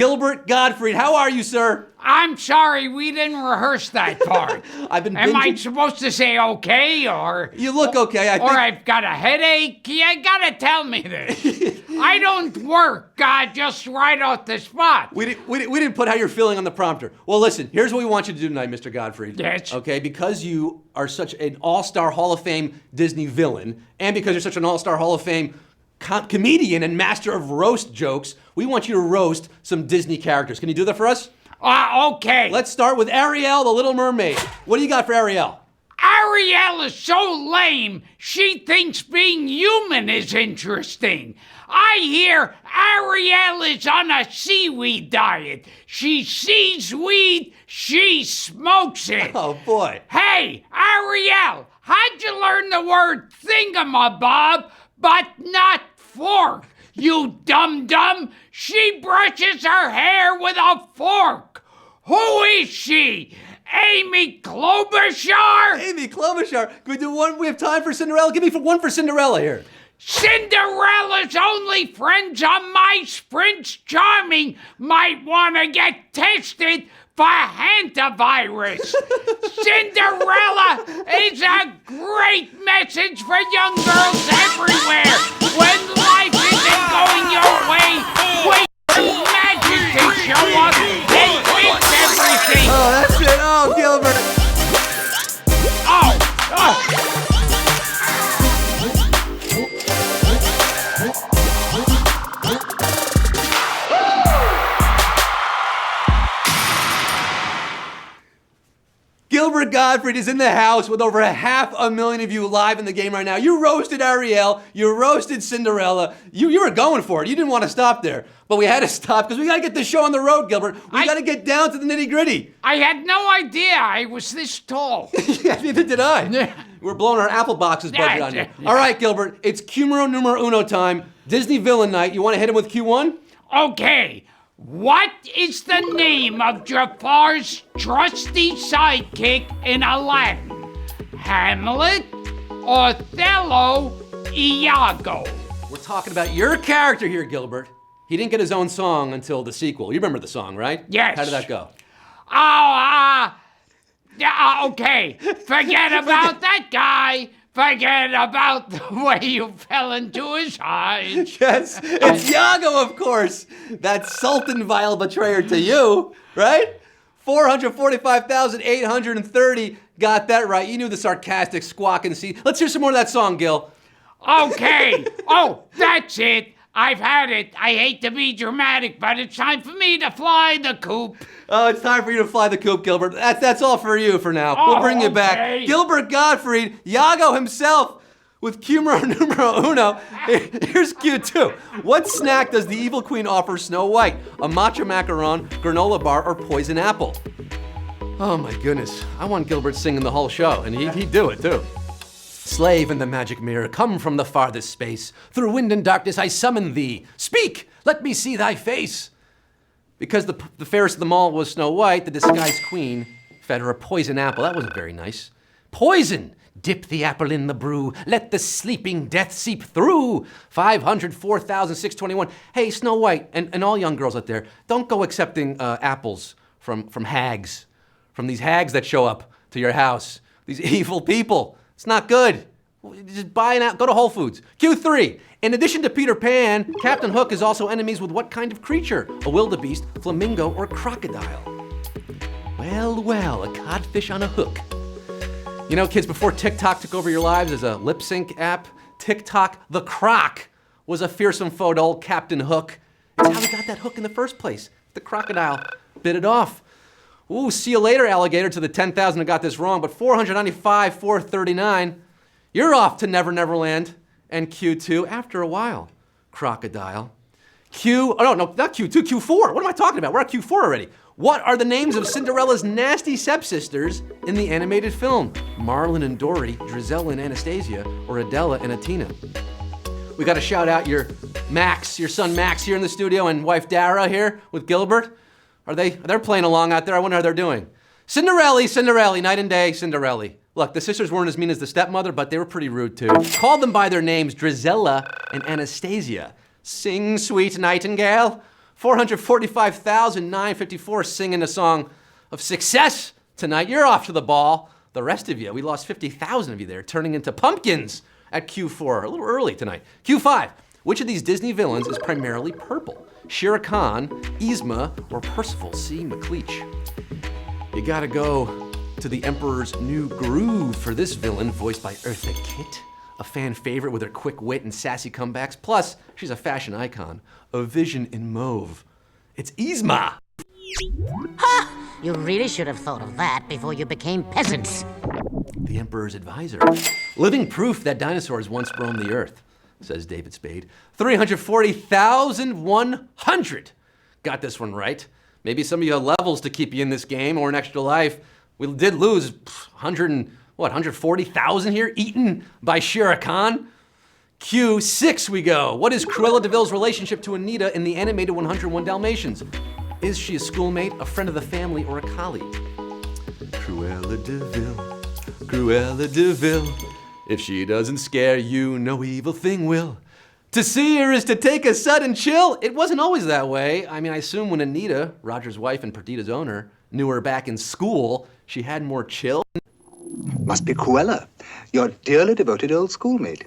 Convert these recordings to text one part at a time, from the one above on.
Gilbert Gottfried. How are you, sir? I'm sorry, we didn't rehearse that part. Am I supposed to say okay, or... You look okay, I think. Or I've got a headache? You gotta tell me this. I don't work just right off the spot. We didn't put how you're feeling on the prompter. Well, listen, here's what we want you to do tonight, Mr. Gottfried. Yes. Okay, because you are such an all-star Hall of Fame Disney villain, and because you're such an all-star Hall of Fame comedian and master of roast jokes, we want you to roast some Disney characters. Can you do that for us? Okay. Let's start with Ariel, the Little Mermaid. What do you got for Ariel? Ariel is so lame, she thinks being human is interesting. I hear Ariel is on a seaweed diet. She sees weed, she smokes it. Oh, boy. Hey, Ariel, how'd you learn the word thingamabob, but not fork? You dum-dum, she brushes her hair with a fork. Who is she? Amy Klobuchar? Amy Klobuchar. Can we do one? We have time for Cinderella. Give me one for Cinderella here. Cinderella's only friends on my Prince Charming might want to get tested for hantavirus. Cinderella is a great message for young girls everywhere. When life isn't going your way, wait for magic to show up and fix everything. Oh, that's it. Oh, Gilbert. Gilbert Gottfried is in the house with over 500,000 of you live in the game right now. You roasted Ariel, you roasted Cinderella, you were going for it. You didn't want to stop there, but we had to stop because we got to get this show on the road, Gilbert. We got to get down to the nitty gritty. I had no idea I was this tall. Yeah, neither did I. We're blowing our Apple Boxes budget on you. All right, Gilbert, it's Q numero uno time. Disney villain night. You want to hit him with Q1? Okay. What is the name of Jafar's trusty sidekick in Aladdin? Hamlet, Othello, Iago? We're talking about your character here, Gilbert. He didn't get his own song until the sequel. You remember the song, right? Yes. How did that go? Okay. Forget about that guy. Forget about the way you fell into his eyes. Yes, it's Iago, of course. That Sultan vile betrayer to you, right? 445,830 got that right. You knew the sarcastic squawking C. Let's hear some more of that song, Gil. Okay. Oh, that's it. I've had it. I hate to be dramatic, but it's time for me to fly the coop. Oh, it's time for you to fly the coop, Gilbert. That's all for you for now. We'll bring you back. Gilbert Gottfried, Iago himself, with Q numero uno. Here's Q2. What snack does the evil queen offer Snow White? A matcha macaron, granola bar, or poison apple? Oh my goodness. I want Gilbert singing the whole show, and he'd do it too. Slave in the magic mirror, come from the farthest space. Through wind and darkness I summon thee. Speak, let me see thy face. Because the fairest of them all was Snow White, the disguised queen fed her a poison apple. That wasn't very nice. Poison! Dip the apple in the brew. Let the sleeping death seep through. 504,621. Hey, Snow White, and all young girls out there, don't go accepting apples from hags. From these hags that show up to your house. These evil people. It's not good. Just buy an apple. Go to Whole Foods. Q3. In addition to Peter Pan, Captain Hook is also enemies with what kind of creature? A wildebeest, flamingo, or crocodile? Well, a codfish on a hook. You know, kids, before TikTok took over your lives as a lip sync app, TikTok the Croc was a fearsome foe to old Captain Hook. It's how he got that hook in the first place. The crocodile bit it off. Ooh, see you later, alligator, to the 10,000 who got this wrong, but 495,439. You're off to Never Never Land. And Q2, after a while, crocodile. Not Q2, Q4. What am I talking about? We're at Q4 already. What are the names of Cinderella's nasty stepsisters in the animated film? Marlon and Dory, Drizella and Anastasia, or Adela and Atina? We got to shout out your son Max here in the studio, and wife Dara here with Gilbert. They're playing along out there. I wonder how they're doing. Cinderella, night and day, Cinderella. Look, the sisters weren't as mean as the stepmother, but they were pretty rude too. Called them by their names, Drizella and Anastasia. Sing, sweet nightingale. 445,954 singing a song of success tonight. You're off to the ball. The rest of you, we lost 50,000 of you there, turning into pumpkins at Q4. A little early tonight. Q5, which of these Disney villains is primarily purple? Shere Khan, Yzma, or Percival C. McLeach? You gotta go to the Emperor's New Groove for this villain, voiced by Eartha Kitt, a fan favorite with her quick wit and sassy comebacks. Plus, she's a fashion icon, a vision in mauve. It's Yzma. Ha! You really should have thought of that before you became peasants. The Emperor's advisor. Living proof that dinosaurs once roamed the earth, says David Spade. 340,100 got this one right. Maybe some of you have levels to keep you in this game or an extra life. We did lose 140,000 here, eaten by Shere Khan. Q6 we go. What is Cruella de Vil's relationship to Anita in the animated 101 Dalmatians? Is she a schoolmate, a friend of the family, or a colleague? Cruella de Vil, Cruella de Vil. If she doesn't scare you, no evil thing will. To see her is to take a sudden chill. It wasn't always that way. I mean, I assume when Anita, Roger's wife and Perdita's owner, knew her back in school, she had more chill. Must be Cruella, your dearly devoted old schoolmate.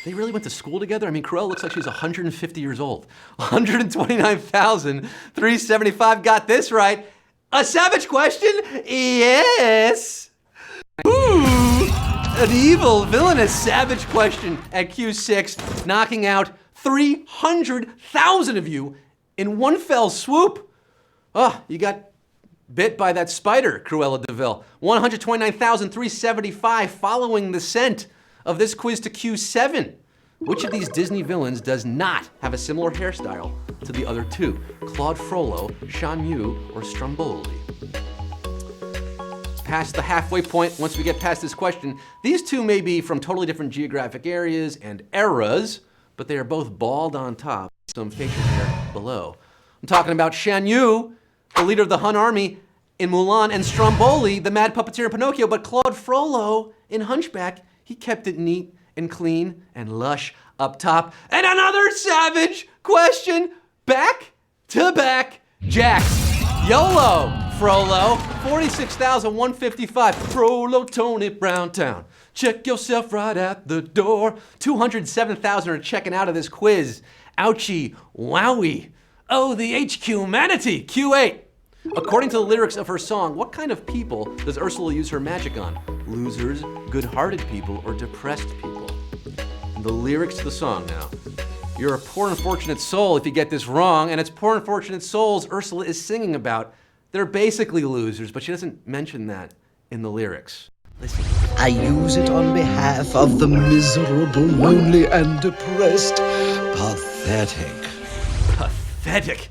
They really went to school together? I mean, Cruella looks like she's 150 years old. 129,375 got this right. A savage question? Yes. Ooh, an evil, villainous savage question at Q6, knocking out 300,000 of you in one fell swoop. Oh, you got bit by that spider, Cruella de Vil. 129,375 following the scent of this quiz to Q7. Which of these Disney villains does not have a similar hairstyle to the other two? Claude Frollo, Shan-Yu, or Stromboli? Past the halfway point, once we get past this question, these two may be from totally different geographic areas and eras, but they are both bald on top, some facial hair below. I'm talking about Shan-Yu, the leader of the Hun army in Mulan, and Stromboli, the mad puppeteer in Pinocchio, but Claude Frollo in Hunchback, he kept it neat and clean and lush up top. And another savage question, back to back jacks. YOLO, Frollo, 46,155. Frollo, Tony Browntown. Check yourself right at the door. 207,000 are checking out of this quiz. Ouchie, wowie. Oh, the HQ manatee, Q8. According to the lyrics of her song, what kind of people does Ursula use her magic on? Losers, good-hearted people, or depressed people? And the lyrics to the song now. You're a poor unfortunate soul if you get this wrong, and it's poor unfortunate souls Ursula is singing about. They're basically losers, but she doesn't mention that in the lyrics. Listen. I use it on behalf of the miserable, lonely, and depressed. Pathetic. Pathetic.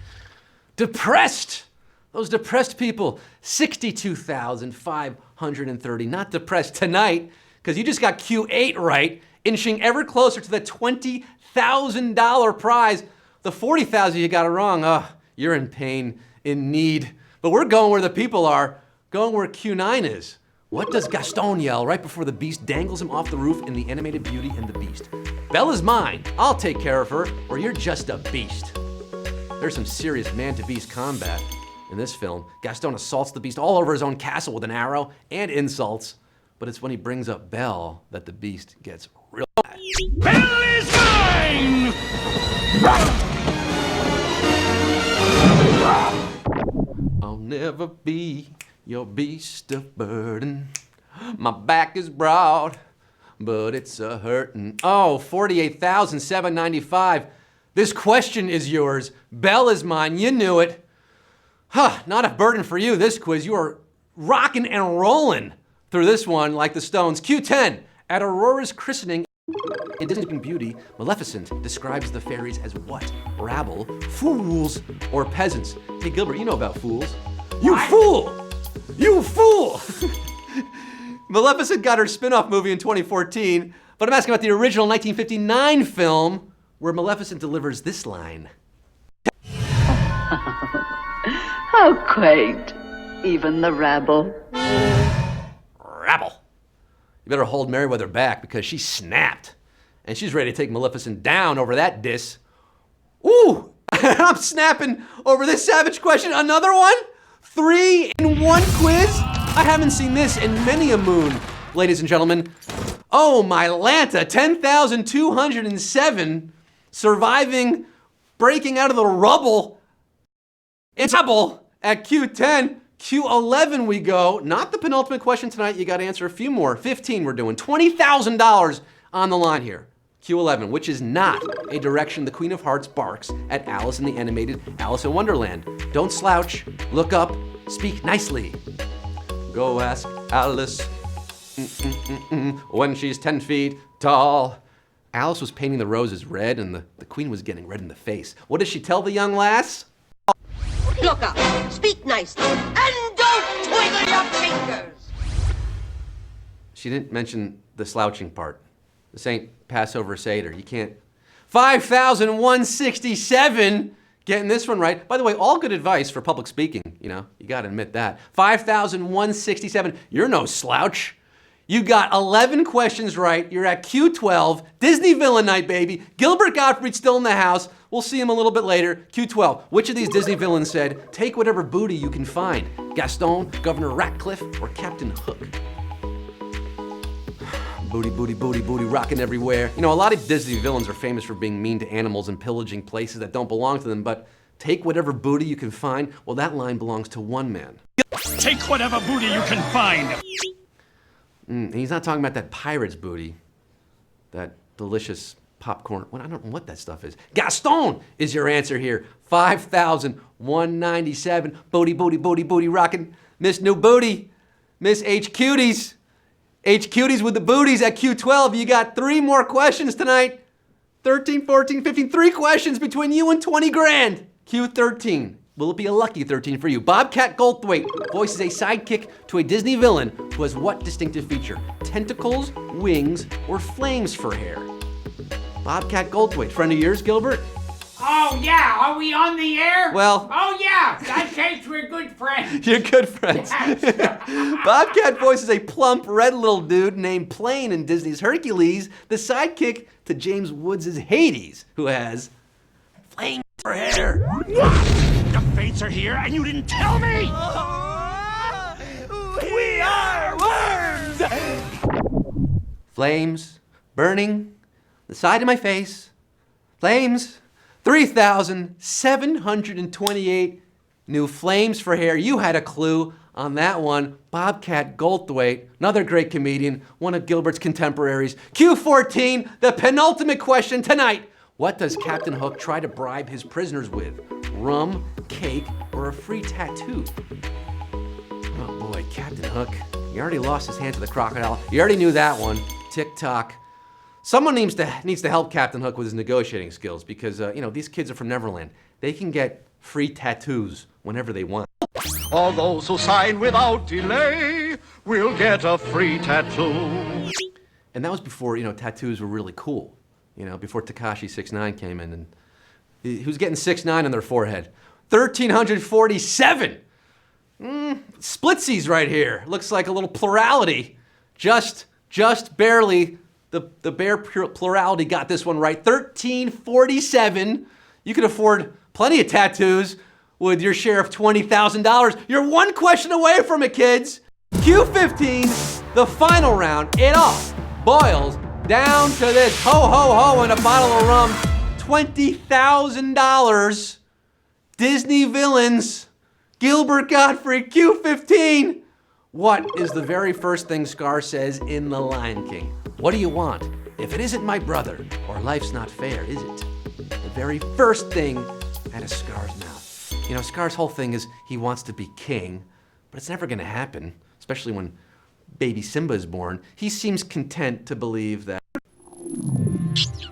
Depressed. Those depressed people, 62,530. Not depressed tonight, because you just got Q8 right, inching ever closer to the $20,000 prize. The 40,000 you got it wrong. Oh, you're in pain, in need. But we're going where the people are, going where Q9 is. What does Gaston yell right before the Beast dangles him off the roof in the animated Beauty and the Beast? Bella's mine. I'll take care of her, or you're just a beast. There's some serious man-to-beast combat in this film. Gaston assaults the Beast all over his own castle with an arrow and insults, but it's when he brings up Belle that the Beast gets real mad. Belle is mine! I'll never be your beast of burden. My back is broad, but it's a hurtin'. Oh, 48,795. This question is yours. Belle is mine. You knew it. Huh, not a burden for you, this quiz. You are rocking and rolling through this one like the Stones. Q10, at Aurora's christening in Disney Sleeping Beauty, Maleficent describes the fairies as what? Rabble, fools, or peasants? Hey, Gilbert, you know about fools. You fool! You fool! Maleficent got her spin-off movie in 2014, but I'm asking about the original 1959 film where Maleficent delivers this line. How quaint. Even the rabble. Rabble. You better hold Merryweather back because she snapped. And she's ready to take Maleficent down over that diss. Ooh! I'm snapping over this savage question. Another one? 3 in 1 quiz? I haven't seen this in many a moon, ladies and gentlemen. Oh, my Lanta, 10,207, surviving, breaking out of the rubble. It's double at Q10. Q11 we go. Not the penultimate question tonight. You got to answer a few more. 15 we're doing. $20,000 on the line here. Q11, which is not a direction the Queen of Hearts barks at Alice in the animated Alice in Wonderland. Don't slouch, look up, speak nicely. Go ask Alice when she's 10 feet tall. Alice was painting the roses red and the Queen was getting red in the face. What does she tell the young lass? Look up, speak nicely, and don't twiddle your fingers. She didn't mention the slouching part. This ain't Passover Seder. You can't. 5,167. Getting this one right. By the way, all good advice for public speaking. You know, you got to admit that. 5,167. You're no slouch. You got 11 questions right. You're at Q12. Disney villain night, baby. Gilbert Gottfried still in the house. We'll see him a little bit later. Q12. Which of these Disney villains said, take whatever booty you can find? Gaston, Governor Ratcliffe, or Captain Hook? Booty, booty, booty, booty, rocking everywhere. You know, a lot of Disney villains are famous for being mean to animals and pillaging places that don't belong to them, but take whatever booty you can find, well, that line belongs to one man. Take whatever booty you can find. And he's not talking about that pirate's booty, that delicious popcorn. Well, I don't know what that stuff is. Gaston is your answer here. 5,197. Booty, booty, booty, booty, rocking. Miss New Booty, Miss H Cuties. H Cuties with the booties at Q12. You got 3 more questions tonight. 13, 14, 15, 3 questions between you and 20 grand. Q13. Will it be a lucky 13 for you? Bobcat Goldthwait voices a sidekick to a Disney villain who has what distinctive feature? Tentacles, wings, or flames for hair? Bobcat Goldthwait, friend of yours, Gilbert? Oh, yeah. Are we on the air? Well... Oh, yeah. That case, we're good friends. You're good friends. Yes. Bobcat voices a plump, red little dude named Plane in Disney's Hercules, the sidekick to James Woods' Hades, who has flames for hair. The fates are here and you didn't tell me! We are worms! Flames, burning, the side of my face. Flames, 3,728 new flames for hair. You had a clue on that one. Bobcat Goldthwait, another great comedian, one of Gilbert's contemporaries. Q14, the penultimate question tonight. What does Captain Hook try to bribe his prisoners with? Rum, cake, or a free tattoo? Oh boy, Captain Hook. He already lost his hand to the crocodile. You already knew that one. Tick-tock. Someone needs to help Captain Hook with his negotiating skills because, these kids are from Neverland. They can get free tattoos whenever they want. All those who sign without delay will get a free tattoo. And that was before, tattoos were really cool. Before Tekashi 6ix9ine came in and he was getting 6ix9ine on their forehead. 1,347. Splitsies right here. Looks like a little plurality. Just barely. The bare plurality got this one right. 1,347. You could afford plenty of tattoos with your share of $20,000. You're one question away from it, kids. Q15, the final round. It all boils down to this ho and a bottle of rum. $20,000. Disney villains. Gilbert Gottfried, Q15. What is the very first thing Scar says in The Lion King? What do you want? If it isn't my brother, or life's not fair, is it? The very first thing out of Scar's mouth. Scar's whole thing is he wants to be king, but it's never gonna happen, especially when baby Simba is born. He seems content to believe that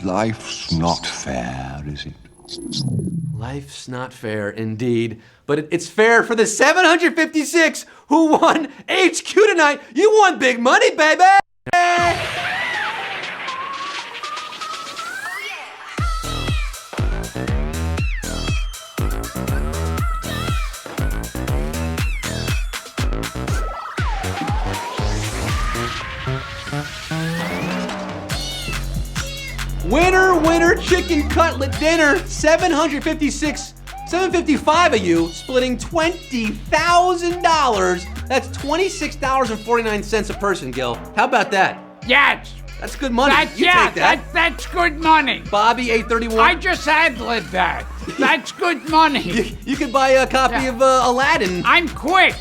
life's not fair, is it? Life's not fair, indeed. But it's fair for the 756 who won HQ tonight. You won big money, baby! Winner chicken cutlet dinner, $755 of you splitting $20,000. That's $26.49 a person, Gil. How about that? Yes. That's good money. Take that. That's good money. Bobby, 831. I just ad-libbed that. That's good money. You could buy a copy of Aladdin. I'm quick.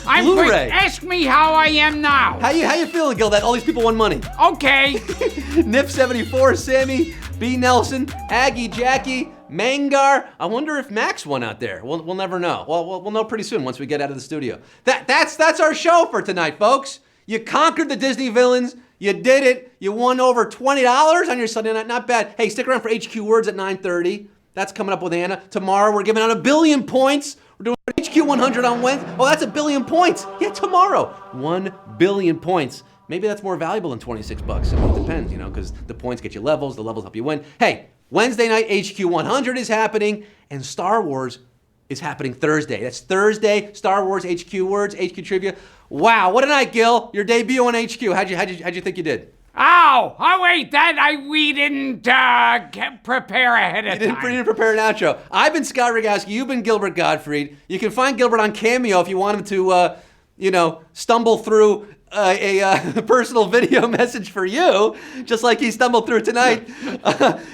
I'm Blu-ray. quick. Ask me how I am now. How you feeling, Gil, that all these people won money? Okay. Nip74, Sammy, B. Nelson, Aggie, Jackie, Mangar. I wonder if Max won out there. We'll never know. Well, we'll know pretty soon once we get out of the studio. That's our show for tonight, folks. You conquered the Disney villains. You did it. You won over $20 on your Sunday night. Not bad. Hey, stick around for HQ Words at 9:30. That's coming up with Anna. Tomorrow, we're giving out 1 billion points. We're doing HQ 100 on Wednesday. Oh, that's 1 billion points. Yeah, tomorrow. 1 billion points. Maybe that's more valuable than $26. I mean, it depends, because the points get you levels. The levels help you win. Hey, Wednesday night HQ 100 is happening, and Star Wars is happening Thursday. That's Thursday, Star Wars HQ Words, HQ Trivia. Wow, what a night, Gil. Your debut on HQ. How'd you think you did? Oh, wait, we didn't prepare ahead of time. You didn't prepare an outro. I've been Scott Rogowsky. You've been Gilbert Gottfried. You can find Gilbert on Cameo if you want him to, stumble through a personal video message for you, just like he stumbled through tonight.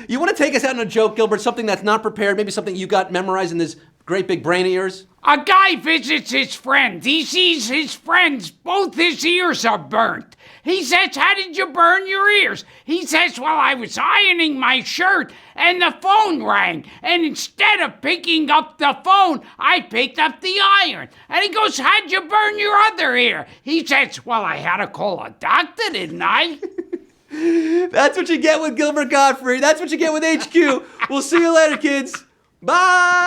You want to take us out on a joke, Gilbert? Something that's not prepared, maybe something you got memorized in this great big brain of yours? A guy visits his friend. He sees his friends, both his ears are burnt. He says, "How did you burn your ears?" He says, "Well, I was ironing my shirt and the phone rang. And instead of picking up the phone, I picked up the iron." And he goes, "How'd you burn your other ear?" He says, "Well, I had to call a doctor, didn't I?" That's what you get with Gilbert Gottfried. That's what you get with HQ. We'll see you later, kids. Bye.